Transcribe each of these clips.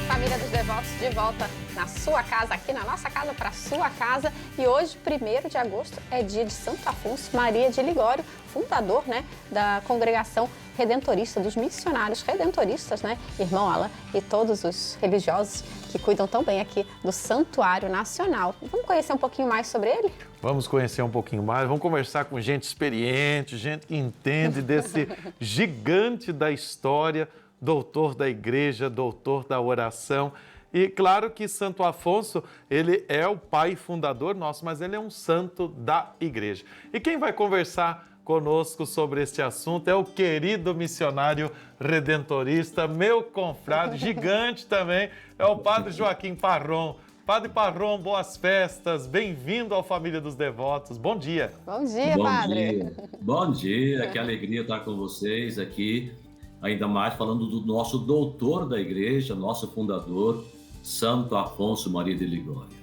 Família dos Devotos de volta na sua casa, aqui na nossa casa, para sua casa. E hoje, 1º de agosto, é dia de Santo Afonso Maria de Ligório, fundador, da Congregação Redentorista, dos missionários redentoristas, irmão Alan, e todos os religiosos que cuidam tão bem aqui do Santuário Nacional. Vamos conhecer um pouquinho mais sobre ele? Vamos conhecer um pouquinho mais, vamos conversar com gente experiente, gente que entende desse gigante da história, doutor da igreja, doutor da oração. E claro que Santo Afonso, ele é o pai fundador nosso, mas ele é um santo da igreja. E quem vai conversar conosco sobre este assunto é o querido missionário redentorista, meu confrade, gigante também, é o padre Joaquim Parron. Padre Parron, boas festas, bem-vindo à Família dos Devotos, bom dia. Bom dia, padre. Bom dia, que alegria estar com vocês aqui, ainda mais falando do nosso doutor da igreja, nosso fundador, Santo Afonso Maria de Ligório.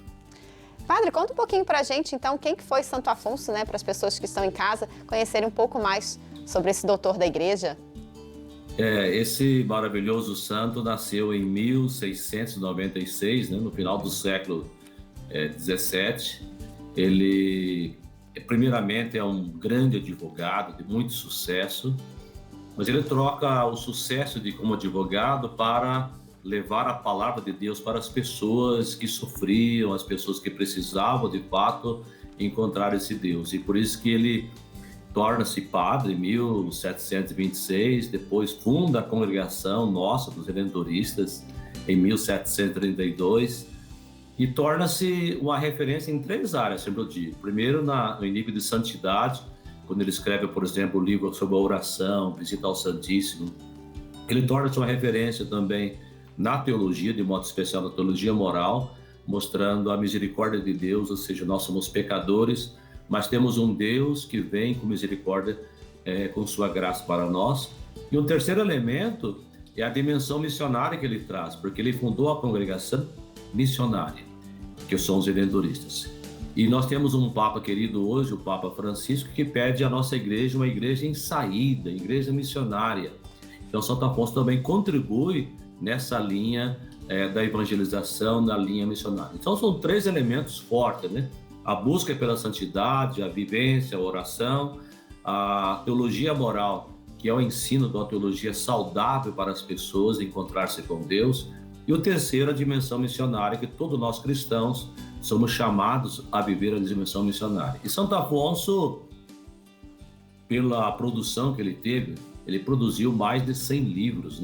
Padre, conta um pouquinho pra gente, então, quem que foi Santo Afonso, para as pessoas que estão em casa conhecerem um pouco mais sobre esse doutor da igreja. Esse maravilhoso santo nasceu em 1696, no final do século XVII. Ele, primeiramente, é um grande advogado de muito sucesso, mas ele troca o sucesso como advogado para levar a palavra de Deus para as pessoas que sofriam, as pessoas que precisavam, de fato, encontrar esse Deus. E por isso que ele torna-se padre em 1726, depois funda a congregação nossa dos redentoristas em 1732 e torna-se uma referência em 3 áreas, sempre eu digo. Primeiro, no nível de santidade, quando ele escreve, por exemplo, o livro sobre a oração, Visita ao Santíssimo. Ele torna-se uma referência também na teologia, de modo especial na teologia moral, mostrando a misericórdia de Deus, ou seja, nós somos pecadores, mas temos um Deus que vem com misericórdia, com sua graça para nós. E um terceiro elemento é a dimensão missionária que ele traz, porque ele fundou a congregação missionária, que são os redentoristas. E nós temos um Papa querido hoje, o Papa Francisco, que pede à nossa igreja uma igreja em saída, igreja missionária. Então, Santo Afonso também contribui nessa linha da evangelização, na linha missionária. Então, são 3 elementos fortes, A busca pela santidade, a vivência, a oração, a teologia moral, que é o ensino de uma teologia saudável para as pessoas encontrar-se com Deus, e o terceiro, a dimensão missionária, que todos nós cristãos somos chamados a viver a dimensão missionária. E Santo Afonso, pela produção que ele teve, ele produziu mais de 100 livros,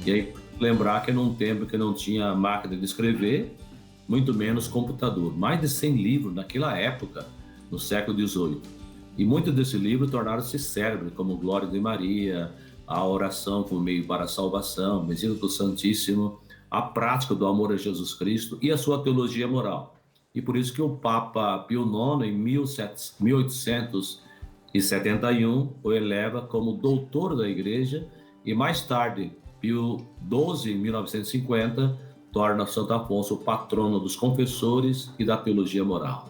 E aí, lembrar que num tempo que não tinha máquina de escrever, muito menos computador. Mais de 100 livros naquela época, no século XVIII. E muitos desses livros tornaram-se célebres, como Glória de Maria, a oração como meio para a salvação, Visita do Santíssimo, a prática do amor a Jesus Cristo e a sua teologia moral. E por isso que o Papa Pio IX, em 1871, o eleva como doutor da igreja e mais tarde, Pio XII, em 1950, torna Santo Afonso o patrono dos confessores e da teologia moral.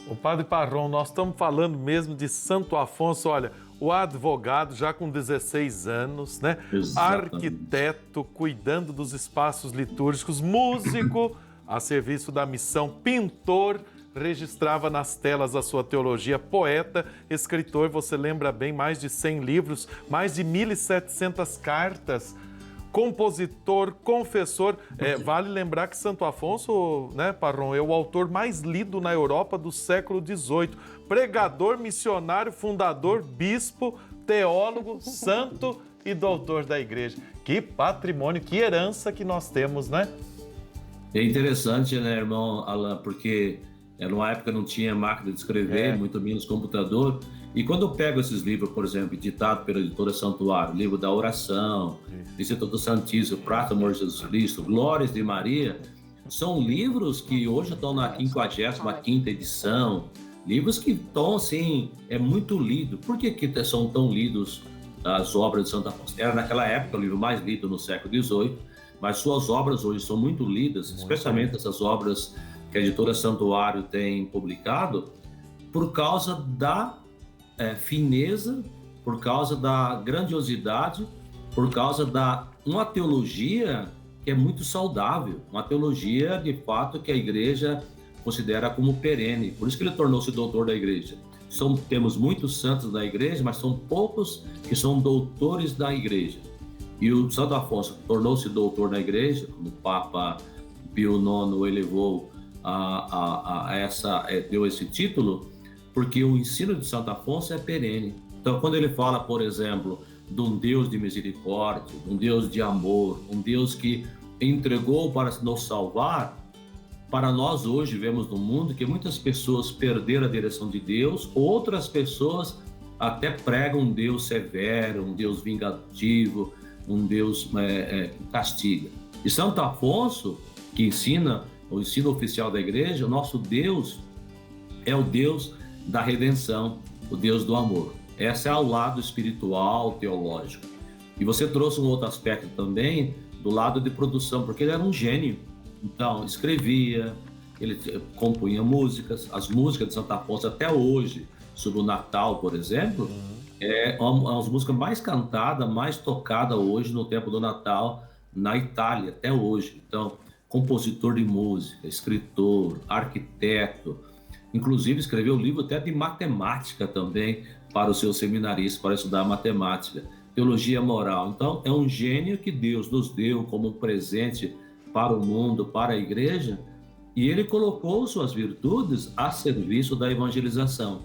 O padre Parron, nós estamos falando mesmo de Santo Afonso, olha, o advogado já com 16 anos, Exatamente. Arquiteto, cuidando dos espaços litúrgicos, músico a serviço da missão, pintor, registrava nas telas a sua teologia, poeta, escritor, você lembra bem, mais de 100 livros, mais de 1.700 cartas, compositor, confessor. Vale lembrar que Santo Afonso, Parron, é o autor mais lido na Europa do século XVIII. Pregador, missionário, fundador, bispo, teólogo, santo e doutor da igreja. Que patrimônio, que herança que nós temos, É interessante, irmão Alan, porque numa época não tinha máquina de escrever, muito menos computador. E quando eu pego esses livros, por exemplo, ditado pela editora Santuário, livro da oração, Visita do Santíssimo, Prata Amor de Jesus Cristo, Glórias de Maria, são livros que hoje estão na 55ª edição, livros que estão, assim, muito lido. Por que são tão lidos as obras de Santo Afonso? Era naquela época o livro mais lido no século XVIII, mas suas obras hoje são muito lidas, especialmente essas obras que a editora Santuário tem publicado, por causa da fineza, por causa da grandiosidade, por causa da uma teologia que é muito saudável, uma teologia, de fato, que a igreja considera como perene. Por isso que ele tornou-se doutor da igreja. Temos muitos santos da igreja, mas são poucos que são doutores da igreja. E o Santo Afonso tornou-se doutor da igreja, quando o Papa Pio IX o elevou deu esse título, porque o ensino de Santo Afonso é perene. Então, quando ele fala, por exemplo, de um Deus de misericórdia, de um Deus de amor, um Deus que entregou para nos salvar, para nós hoje vemos no mundo que muitas pessoas perderam a direção de Deus, outras pessoas até pregam um Deus severo, um Deus vingativo, um Deus que castiga. E Santo Afonso, que ensina o ensino oficial da igreja, o nosso Deus é o Deus da redenção, o Deus do amor. Esse é o lado espiritual, teológico. E você trouxe um outro aspecto também, do lado de produção, porque ele era um gênio. Então, escrevia, ele compunha músicas, as músicas de Santo Afonso até hoje, sobre o Natal, por exemplo, é uma das músicas mais cantadas, mais tocadas hoje no tempo do Natal, na Itália, até hoje. Então, compositor de música, escritor, arquiteto, inclusive escreveu livro até de matemática também para os seus seminaristas, para estudar matemática, teologia moral. Então, é um gênio que Deus nos deu como um presente para o mundo, para a igreja, e ele colocou suas virtudes a serviço da evangelização.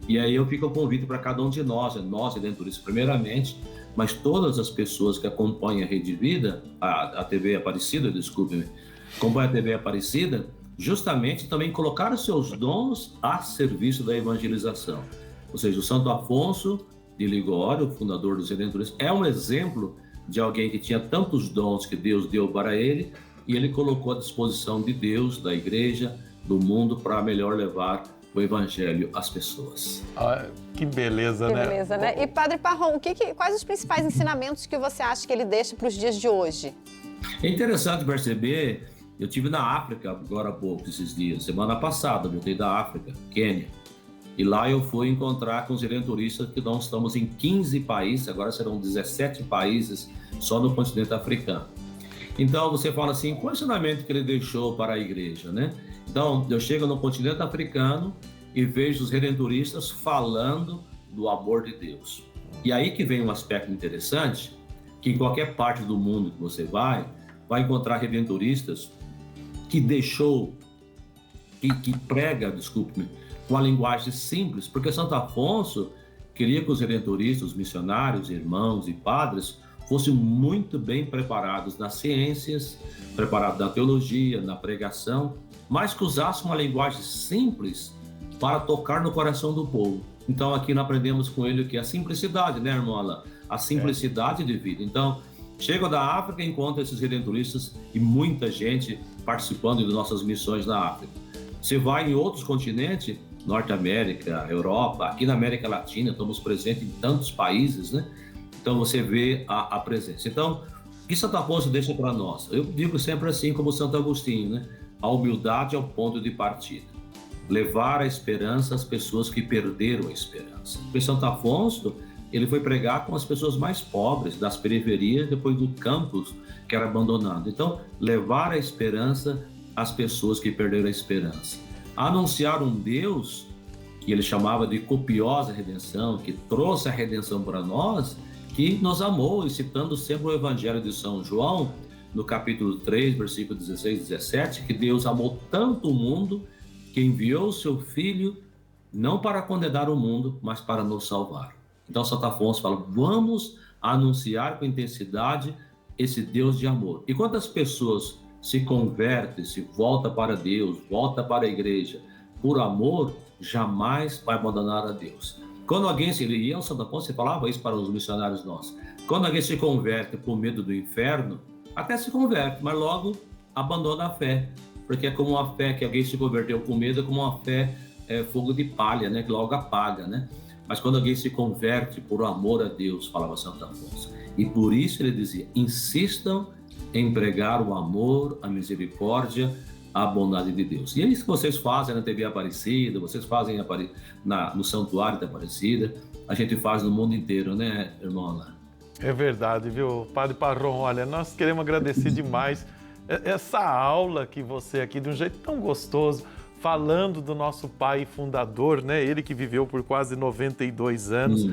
E aí eu fico o convite para cada um de nós redentoristas primeiramente, mas todas as pessoas que acompanham a Rede Vida, a TV Aparecida, desculpe-me, acompanham a TV Aparecida, justamente também colocar os seus dons a serviço da evangelização. Ou seja, o Santo Afonso de Ligório, fundador dos Redentoristas, é um exemplo de alguém que tinha tantos dons que Deus deu para ele, e ele colocou à disposição de Deus, da igreja, do mundo, para melhor levar o evangelho às pessoas. Ah, que beleza, né? Que beleza, né? E Padre Parron, quais os principais ensinamentos que você acha que ele deixa para os dias de hoje? É interessante perceber, eu estive na África agora há pouco, esses dias, semana passada, voltei da África, Quênia, e lá eu fui encontrar com os redentoristas, que nós estamos em 15 países, agora serão 17 países só no continente africano. Então você fala assim, qual é o ensinamento que ele deixou para a igreja, né? Então eu chego no continente africano e vejo os redentoristas falando do amor de Deus. E aí que vem um aspecto interessante, que em qualquer parte do mundo que você vai encontrar redentoristas que prega, desculpe-me, com a linguagem simples, porque Santo Afonso queria que os redentoristas, os missionários, irmãos e padres fossem muito bem preparados nas ciências, preparados na teologia, na pregação, mas que usassem uma linguagem simples para tocar no coração do povo. Então aqui nós aprendemos com ele que a simplicidade, né, irmã Alain? A simplicidade de vida. Então, chego da África e encontro esses redentoristas e muita gente participando de nossas missões na África. Você vai em outros continentes, Norte América, Europa, aqui na América Latina, estamos presentes em tantos países, né? Então você vê a presença. Então, o que Santo Afonso deixa para nós? Eu digo sempre assim, como Santo Agostinho, né? A humildade é o ponto de partida. Levar a esperança às pessoas que perderam a esperança. Porque Santo Afonso, ele foi pregar com as pessoas mais pobres, das periferias, depois do campus que era abandonado. Então, levar a esperança às pessoas que perderam a esperança. Anunciar um Deus, que ele chamava de copiosa redenção, que trouxe a redenção para nós, que nos amou, e citando sempre o Evangelho de São João, no capítulo 3, versículo 16 e 17, que Deus amou tanto o mundo que enviou o seu Filho não para condenar o mundo, mas para nos salvar. Então Santo Afonso fala, vamos anunciar com intensidade esse Deus de amor. E quantas pessoas se convertem, se voltam para Deus, voltam para a igreja, por amor, jamais vai abandonar a Deus. Quando alguém o Santo Afonso falava isso para os missionários nossos, quando alguém se converte por medo do inferno, até se converte, mas logo abandona a fé, porque é como uma fé que alguém se converteu com medo, é como uma fé fogo de palha, né, que logo apaga, né? Mas quando alguém se converte por amor a Deus, falava Santo Afonso, e por isso ele dizia, insistam em pregar o amor, a misericórdia, a bondade de Deus. E é isso que vocês fazem na TV Aparecida, vocês fazem no Santuário da Aparecida, a gente faz no mundo inteiro, né, irmã Ana? É verdade, viu, Padre Parron? Olha, nós queremos agradecer demais essa aula que você aqui, de um jeito tão gostoso, falando do nosso pai fundador, né? Ele que viveu por quase 92 anos.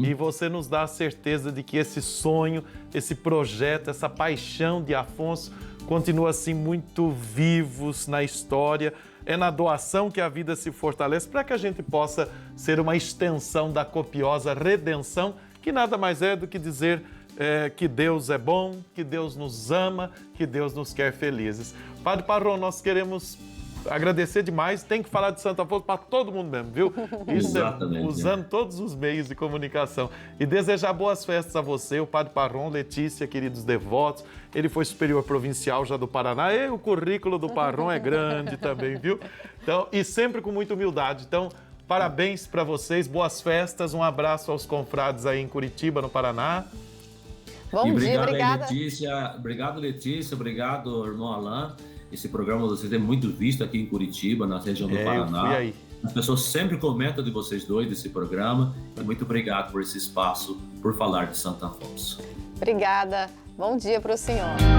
E você nos dá a certeza de que esse sonho, esse projeto, essa paixão de Afonso continua assim muito vivos na história. É na doação que a vida se fortalece para que a gente possa ser uma extensão da copiosa redenção, que nada mais é do que dizer que Deus é bom, que Deus nos ama, que Deus nos quer felizes. Padre Parron, nós queremos agradecer demais. Tem que falar de Santo Afonso para todo mundo mesmo, viu? Isso usando todos os meios de comunicação. E desejar boas festas a você, o Padre Parron, Letícia, queridos devotos. Ele foi superior provincial já do Paraná. E o currículo do Parron é grande também, viu? Então, e sempre com muita humildade. Então, parabéns para vocês, boas festas. Um abraço aos confrades aí em Curitiba, no Paraná. Bom dia, obrigada. Letícia. Obrigado, Letícia. Obrigado, irmão Alain. Esse programa de vocês é muito visto aqui em Curitiba, na região do Paraná. Eu fui aí. As pessoas sempre comentam de vocês dois, desse programa. E muito obrigado por esse espaço, por falar de Santo Afonso. Obrigada. Bom dia para o senhor.